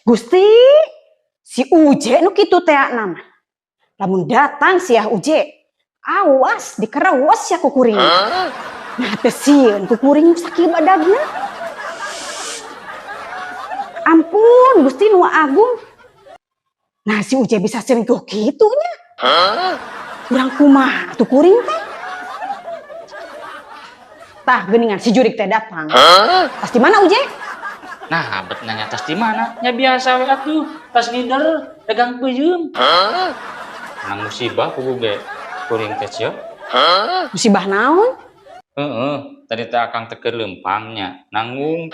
Gusti, si Uje nu kitu teh nama. Lamun datang siah Uje, awas dikerawas ya kukuring. Nah teh sieun kukuring sakit badagna. Ampun, Gusti nu agung. Nah si Uje bisa selingkuh kitunya. Kurang kumaha tuh kuring teh. Tah geuningan si Jurik teh datang. Pasti mana Uje? Nah, bet nanya tas di mana? Ya biasa we atuh, tas ngider, dagang peuyeum. Nang musibah kudu ge kuring teh cia. Musibah naon? Tadi teh akang teh keur leumpangnya, nanggung.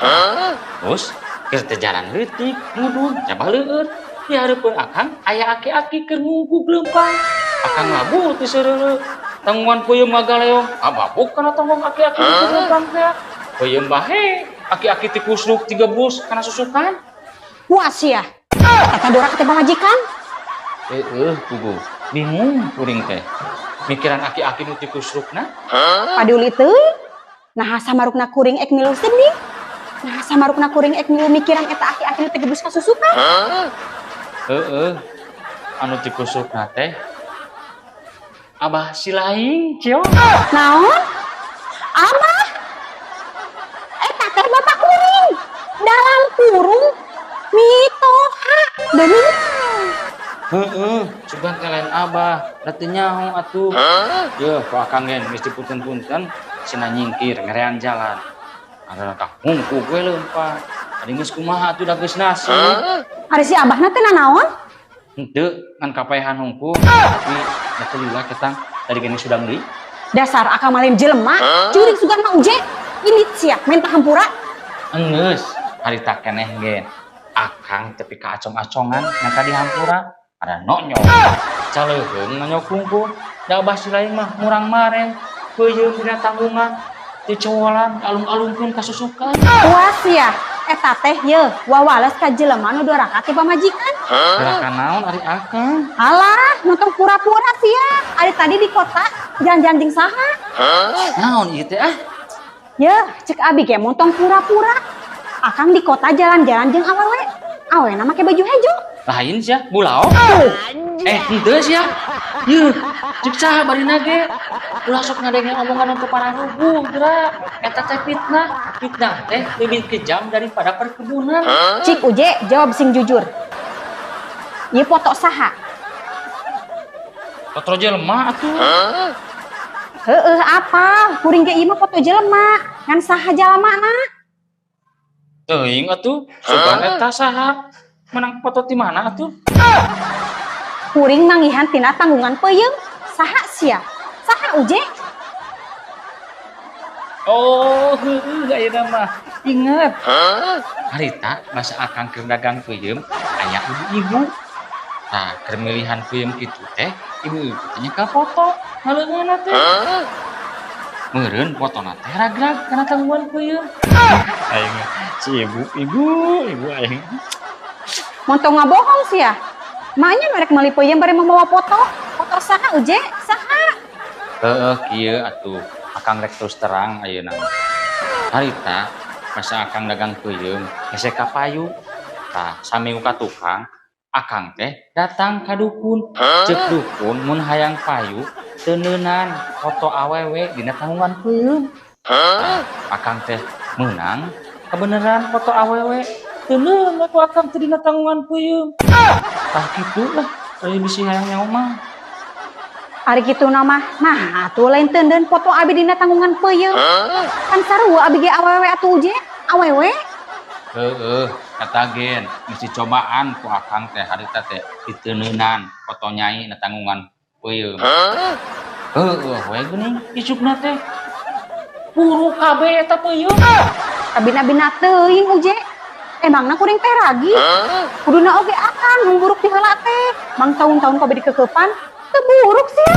Terus keur teh jalan leutik, ngudung, coba leueur. Di hareupeun akang aya aki-aki keur ngungkug leumpang. Akang labuh teh seureureuk. Tanggungan peuyeum magaleong, ababuk kana tanggung aki-aki keur leumpang teh. Peuyeum bahe. Aki-aki ti kusruk 3 bus karena susukan. Wah sia. Eta dorak teh pamajikan. Pugu. Bingung kuring teh. Mikiran aki-aki nu ti kusrukna. Paduli teuing. Nah samarukna kuring ek milu sedih. Nah samarukna kuring ek milu mikiran eta aki-aki nu teh gebus kasusukan. Anu ti kusrukna teh Abah si laing, cio. Naon? Abah? Eta teh bapak kuring. Dalam kurung mitoha. Demi Sugan teh lain Abah, da teu nyaho atuh. Yeuh, ku akang gen geus dipunten-punten cenah nyingkir ngerean jalan. Ada kah ngungkug we leumpang. Ari geus kumaha atuh da geus nasib. Ari si abahna teh nanaon? Henteu ngan kapaehan hungkul, tapi da teu lila ketang tadi gini sudah deui. Dasar akang malem jelema, Jurik sugan mah Uje. Ini sia minta hampura. Enggeus, harita keneh gen. Akang tepi ka acong-acongan nyangka dihampura. Ada nonyok. Caleuheung nonyok hungkul. Da Abah si lain mah murang mareng. Peuyeum dina tanggungan. Teu cowolan alung-alungkeun kasusukan. Wah sia, eta teh yeuh wawales ka jelema nu doraka ti pamajikan. Gerakan naon ari akang? Alah, nonton pura-pura sia. Ari tadi di kota jalan-jalan jeung saha? Naon ieu teh ah? Yeuh, cek abi ge montong pura-pura. Akang di kota jalan-jalan jeung awewe. Awena make baju hejo. Lain sia, bulao. Henteu sia. Yeuh, cek saha barina ge. Ulah sok ngadenge omongan untuk para rubuh, geura. Eta teh fitnah. Fitnah teh lebih kejam daripada perkebunan. Cik Uje, jawab sing jujur. Ieu foto saha? Foto jelema atuh. Heueuh apa? Kuring ge ieu mah foto jelema. Ngan saha jalamana? Teuing atuh, sugan eta saha? Menang foto ti mana atuh? Kuring mangihan tina tanggungan peuyeum. Saha sia? Saha Uje? Oh, ayeuna mah inget. Harita masa akang keur dagang peuyeum aya ibu-ibu. Nah, keur milihan peuyeum kitu teh, ibu-ibu teh nyeka foto ngaleungeunna teh. Meureun fotona teh ragrag kana tanggungan peuyeum. Aing si ibu aing. Montong ngabohong sia. Maknya merek meuli peuyeum bari membawa foto. Foto saha Uje? Saha? Kieu atuh. Akang rek terus terang ayeuna. Harita masa akang dagang peuyeum hese ka payu. Tah saminggu ka tukang, akang teh datang ka dukun. Ceuk dukun mun hayang payu teu neunan foto awewe dina tanggungan peuyeum. Akang teh meunang kebeneran foto awewe teu neunan ku akang teh dina tanggungan peuyeum. Tah kitu lah ari bisi hayang nyaho mah. Ari kitu mah, nah atuh lain teuneun foto abi dina tanggungan peuyeum. Kan sarua abi ge awewe atuh Uje, awewe. Kata gen, mesti cobaan ku akang teh harita teh diteuneunan foto nyai na tanggungan peuyeum. We geuning isukna teh. Puru kabeh eta peuyeum. Kabina-bina teuing Uje. Emangna kuring teh ragi? Kuduna oge akang nguruk di heula teh. Mang tahun-tahun kabeh dikekepan. Teu buruk sih.